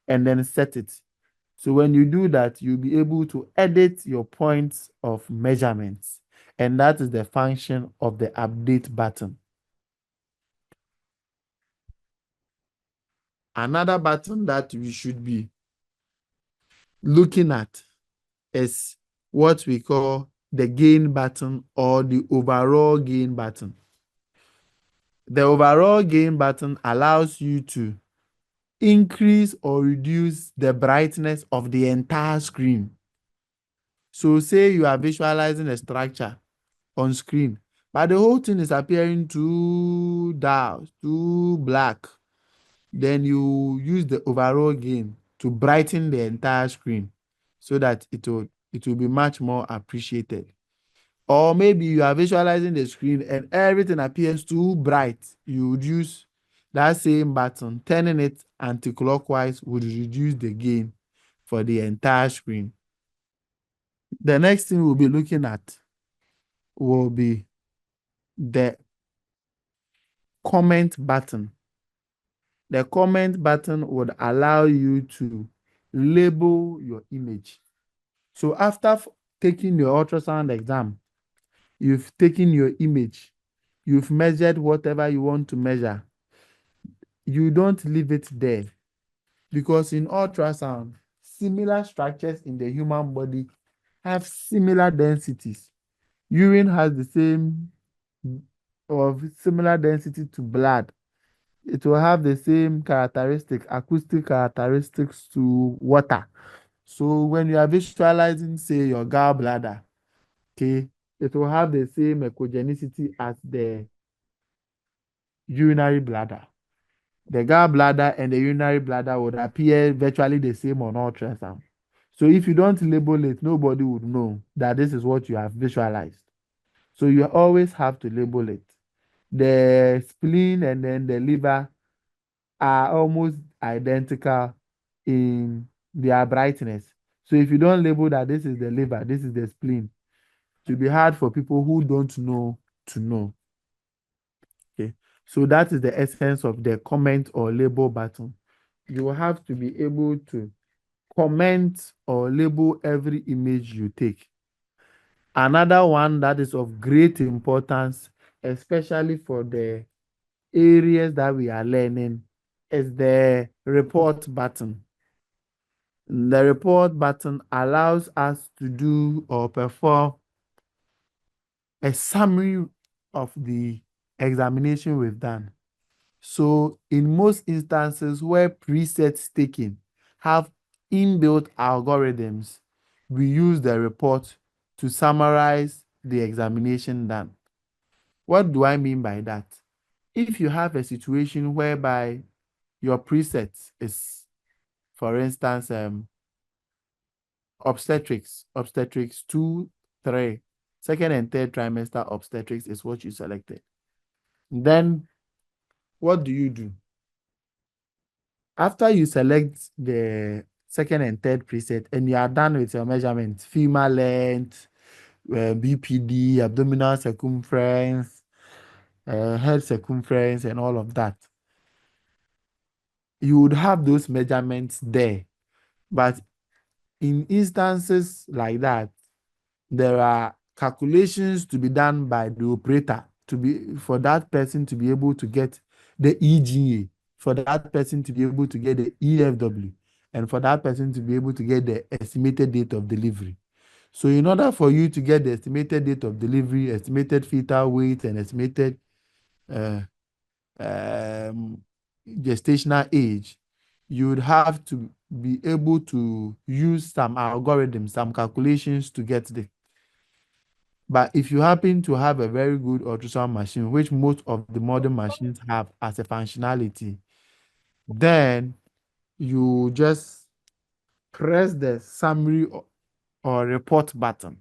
and then set it. So when you do that, you'll be able to edit your points of measurements. And that is the function of the update button. Another button that we should be looking at is what we call the gain button or the overall gain button. The overall gain button allows you to increase or reduce the brightness of the entire screen. So say you are visualizing a structure on screen, but the whole thing is appearing too dark, too black. Then you use the overall gain to brighten the entire screen so that it will be much more appreciated. Or maybe you are visualizing the screen and everything appears too bright. You would use that same button, turning it anti-clockwise would reduce the gain for the entire screen. The next thing we'll be looking at will be the comment button. The comment button would allow you to label your image. So after taking your ultrasound exam, you've taken your image, you've measured whatever you want to measure. You don't leave it there, because in ultrasound, similar structures in the human body have similar densities. Urine has the same or similar density to blood. It will have the same characteristic, acoustic characteristics to water. So when you are visualizing, say, your gallbladder, okay, it will have the same echogenicity as the urinary bladder. The gallbladder and the urinary bladder would appear virtually the same on ultrasound. So if you don't label it, nobody would know that this is what you have visualized. So you always have to label it. The spleen and then the liver are almost identical in their brightness. So if you don't label that this is the liver, this is the spleen, it will be hard for people who don't know to know. Okay. So that is the essence of the comment or label button. You will have to be able to comment or label every image you take. Another one that is of great importance, especially for the areas that we are learning, is the report button. The report button allows us to do or perform a summary of the examination we've done. So in most instances where presets taken have inbuilt algorithms, we use the report to summarize the examination done. What do I mean by that? If you have a situation whereby your preset is, for instance, obstetrics 2, 3, second and third trimester obstetrics is what you selected. Then what do? After you select the second and third preset and you are done with your measurements, female length, BPD, abdominal circumference, head circumference, and all of that, you would have those measurements there. But in instances like that, there are calculations to be done by the operator for that person to be able to get the EGA, for that person to be able to get the EFW, and for that person to be able to get the estimated date of delivery. So in order for you to get the estimated date of delivery, estimated fetal weight, and estimated gestational age, you would have to be able to use some algorithms, some calculations to get the. But if you happen to have a very good ultrasound machine, which most of the modern machines have as a functionality, then you just press the summary or report button.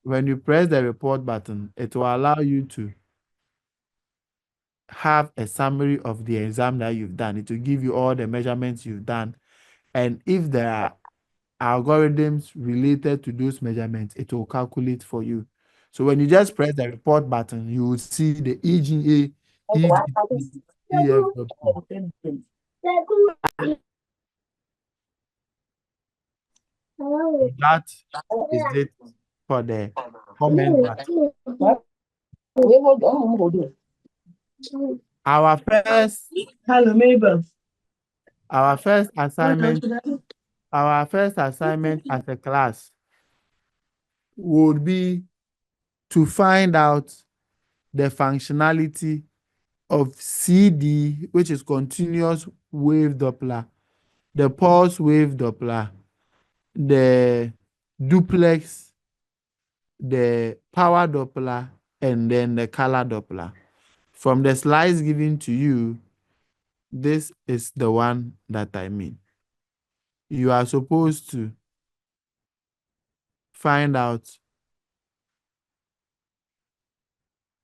When you press the report button, it will allow you to have a summary of the exam that you've done. It will give you all the measurements you've done, and if there are algorithms related to those measurements, it will calculate for you. So when you just press the report button, you will see the EGA, EGT, EFW. That is it for the comment button. Our first Hello, Mabel. our first assignment as a class would be to find out the functionality of CD, which is continuous wave Doppler, the pulse wave Doppler, the duplex, the power Doppler, and then the color Doppler. From the slides given to you, this is the one that I mean. You are supposed to find out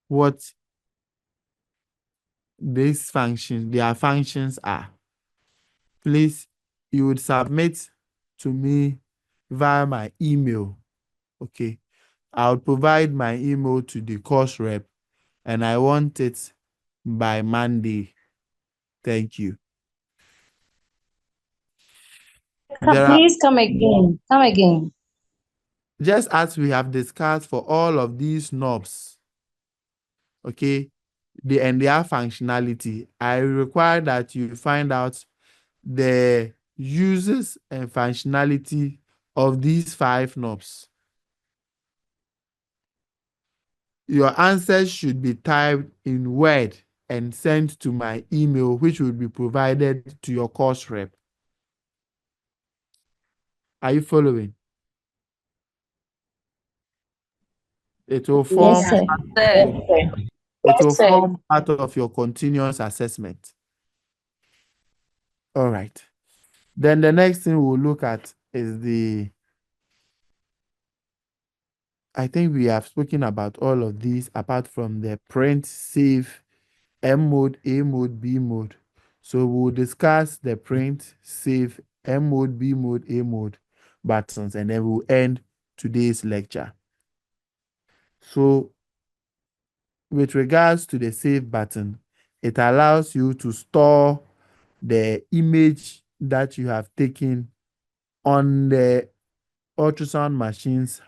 what their functions are. Please, you would submit to me via my email. Okay. I'll provide my email to the course rep, and I want it by Monday. Thank you. Please come again. Come again. Just as we have discussed for all of these knobs, okay, and their functionality, I require that you find out the uses and functionality of these 5 knobs. Your answers should be typed in Word and sent to my email, which will be provided to your course rep. Are you following? It will form part of your continuous assessment. All right. Then the next thing we'll look at is I think we have spoken about all of these apart from the print, save, M mode, A mode, B mode. So we'll discuss the print, save, M mode, B mode, A mode buttons, and then we'll end today's lecture. So with regards to the save button, it allows you to store the image that you have taken on the ultrasound machine's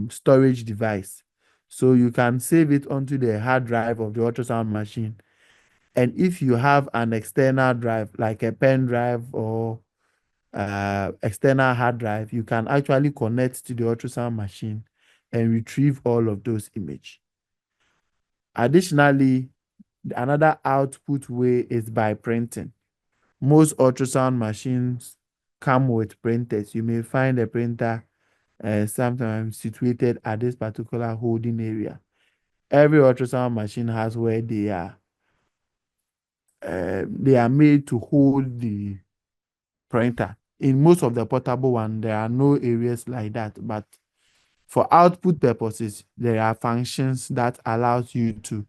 storage device. So you can save it onto the hard drive of the ultrasound machine. And if you have an external drive, like a pen drive or external hard drive, you can actually connect to the ultrasound machine and retrieve all of those images. Additionally, another output way is by printing. Most ultrasound machines come with printers. You may find a printer sometimes situated at this particular holding area. Every ultrasound machine has where they are made to hold the printer. In most of the portable ones, there are no areas like that. But for output purposes, there are functions that allows you to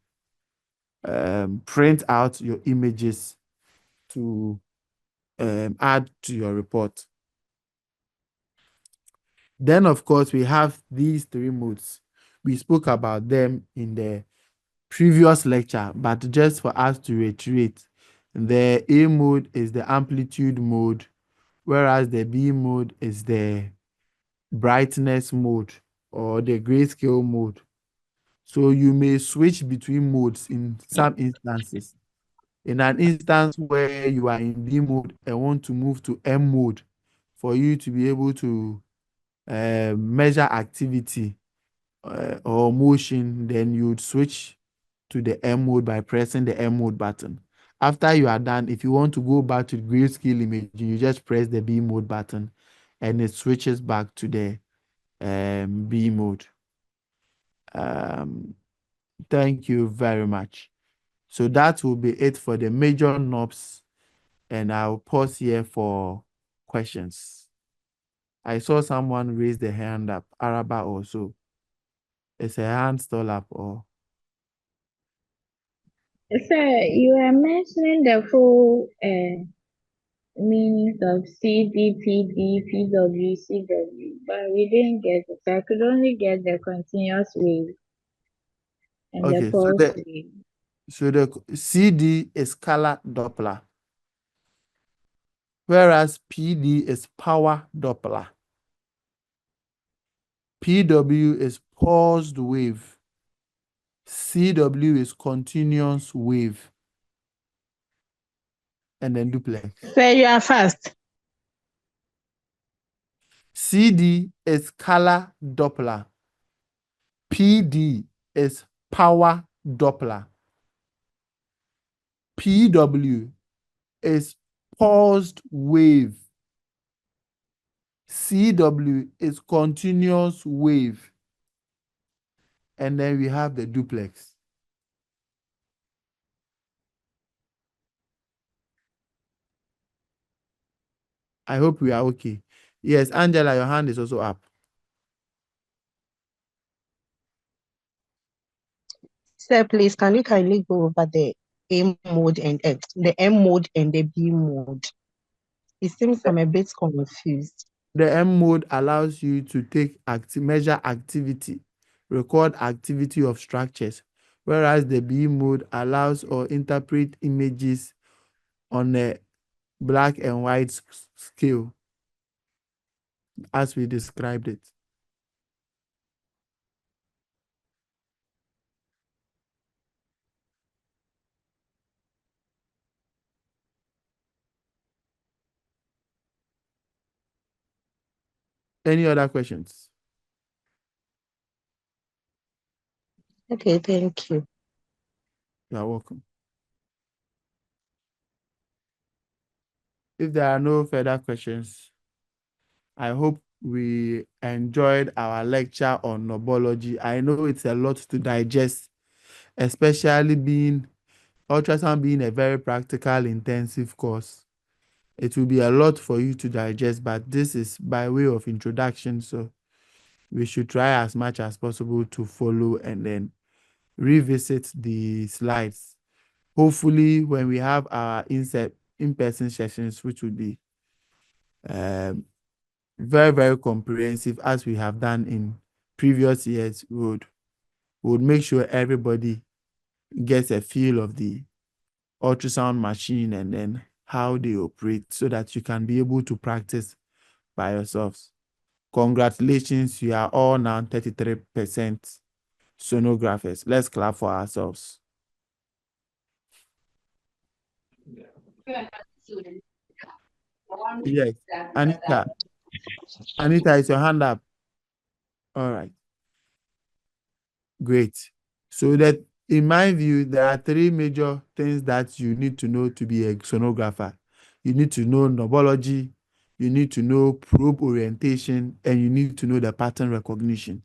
print out your images to add to your report. Then, of course, we have these 3 modes. We spoke about them in the previous lecture, but just for us to reiterate, the A mode is the amplitude mode, whereas the B mode is the brightness mode or the grayscale mode. So you may switch between modes in some instances. In an instance where you are in B mode and want to move to M mode for you to be able to measure activity or motion, then you would switch to the M mode by pressing the M mode button. After you are done, if you want to go back to the grayscale image, you just press the B mode button and it switches back to the B mode. Thank you very much. So that will be it for the major knobs, and I'll pause here for questions. I saw someone raise the hand up. Araba also. Is a hand still up or? Sir, you are mentioning the full meanings of CD, PD, PW, CW, but we didn't get it. So I could only get the continuous wave and the Okay, pulse wave. so the CD is color Doppler, whereas PD is power Doppler. PW is paused wave. CW is continuous wave. And then duplex. Say you are fast. CD is color Doppler. PD is power Doppler. PW is paused wave. CW is continuous wave. And then we have the duplex. I hope we are okay. Yes, Angela, your hand is also up. Sir, please, can you kindly go over the A mode and the M mode and the B mode? It seems I'm a bit confused. The M mode allows you to take measure activity, record activity of structures, whereas the B mode allows or interpret images on a black and white scale, as we described it. Any other questions? Okay, thank you. You are welcome. If there are no further questions, I hope we enjoyed our lecture on knobology. I know it's a lot to digest, especially being ultrasound being a very practical, intensive course. It will be a lot for you to digest, but this is by way of introduction, so we should try as much as possible to follow and then revisit the slides. Hopefully, when we have our in-person sessions, which will be very, very comprehensive, as we have done in previous years, we would make sure everybody gets a feel of the ultrasound machine and then how they operate so that you can be able to practice by yourselves. Congratulations, you are all now 33% sonographers. Let's clap for ourselves. Yes, Anita. Anita, is your hand up? All right. Great. So that in my view, there are three major things that you need to know to be a sonographer. You need to know knobology, you need to know probe orientation, and you need to know the pattern recognition.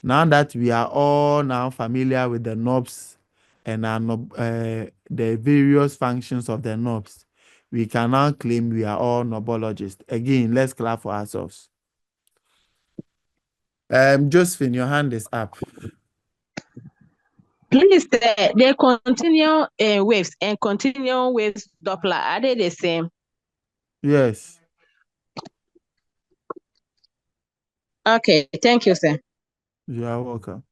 Now that we are all now familiar with the knobs and the various functions of the knobs, we can now claim we are all knobologists. Again, let's clap for ourselves. Josephine, your hand is up. Please, the continual waves and continual waves Doppler, are they the same? Yes. Okay, thank you, sir. You are welcome.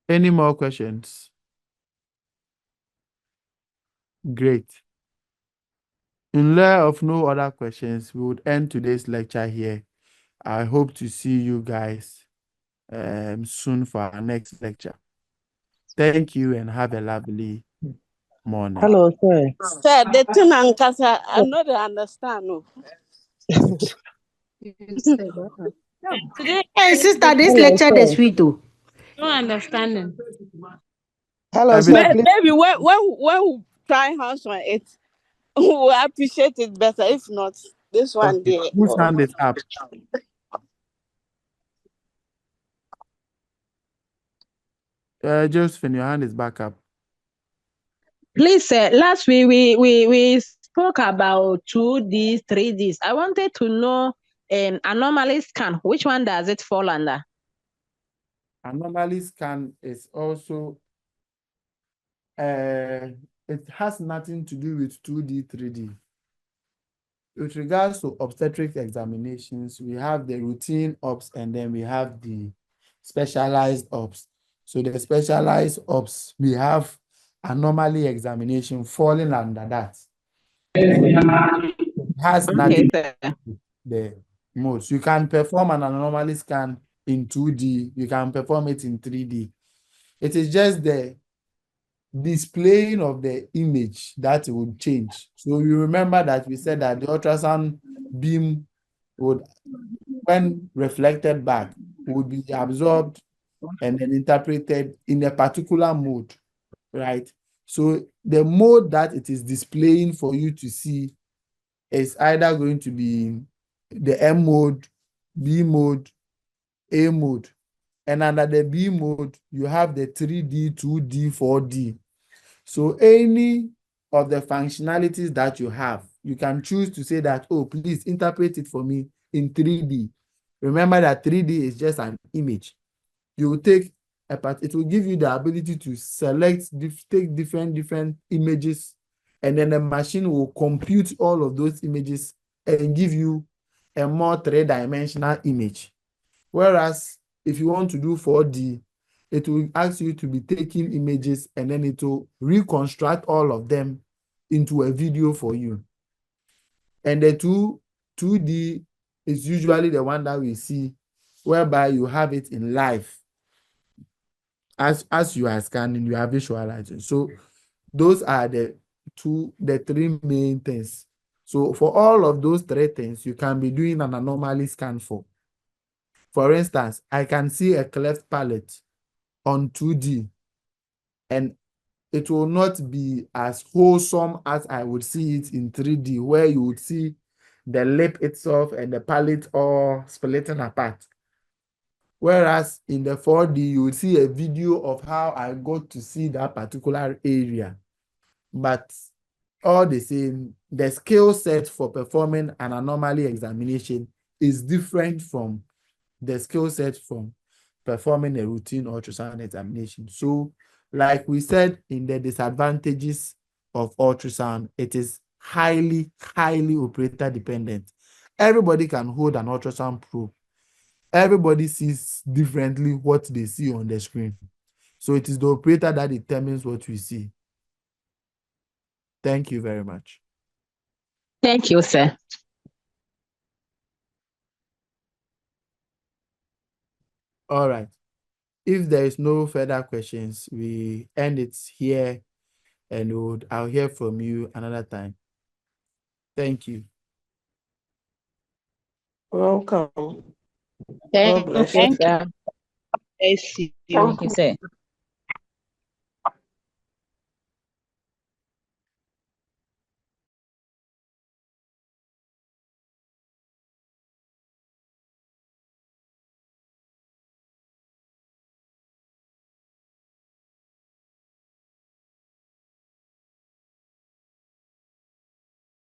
Any more questions? Great. In lieu of no other questions, we would end today's lecture here. I hope to see you guys soon for our next lecture. Thank you and have a lovely morning. Hello, sir. Sir, the thing I don't understand. No. Today, Hey, sister, this lecture is sweet too. no understanding. Hello, sir. Please. Maybe when we try hands on it, we appreciate it better. If not, this one Okay. there. Whose hand is up? Josephine, your hand is back up. Please, last week we spoke about 2D, 3Ds. I wanted to know anomaly scan. Which one does it fall under? Anomaly scan is also it has nothing to do with 2D, 3D. With regards to obstetric examinations, we have the routine ops and then we have the specialized ops. So the specialized ops, we have anomaly examination falling under that. It has nothing to do with the modes. You can perform an anomaly scan in 2D, you can perform it in 3D. It is just the displaying of the image that would change. So you remember that we said that the ultrasound beam would, when reflected back, would be absorbed and then interpreted in a particular mode, right? So the mode that it is displaying for you to see is either going to be the M mode, B mode, A mode. And under the B mode, you have the 3D, 2D, 4D. So any of the functionalities that you have, you can choose to say that, oh, please interpret it for me in 3D. Remember that 3D is just an image. You will take a part, it will give you the ability to select, take different images, and then the machine will compute all of those images and give you a more three-dimensional image. Whereas if you want to do 4D, it will ask you to be taking images and then it will reconstruct all of them into a video for you. And the 2D is usually the one that we see, whereby you have it in live. As you are scanning, you are visualizing. So those are the three main things. So for all of those three things, you can be doing an anomaly scan for. For instance, I can see a cleft palate on 2D, and it will not be as wholesome as I would see it in 3D, where you would see the lip itself and the palate all splitting apart. Whereas in the 4D, you would see a video of how I got to see that particular area. But all the same, the skill set for performing an anomaly examination is different from the skill set from performing a routine ultrasound examination. So, like we said in the disadvantages of ultrasound, it is highly operator dependent. Everybody can hold an ultrasound probe. Everybody sees differently what they see on the screen. So it is the operator that determines what we see. Thank you very much. Thank you, sir. All right. If there is no further questions, we end it here and I'll hear from you another time. Thank you. Welcome. Thank God bless you, you. sir. Thank you. Thank you, sir.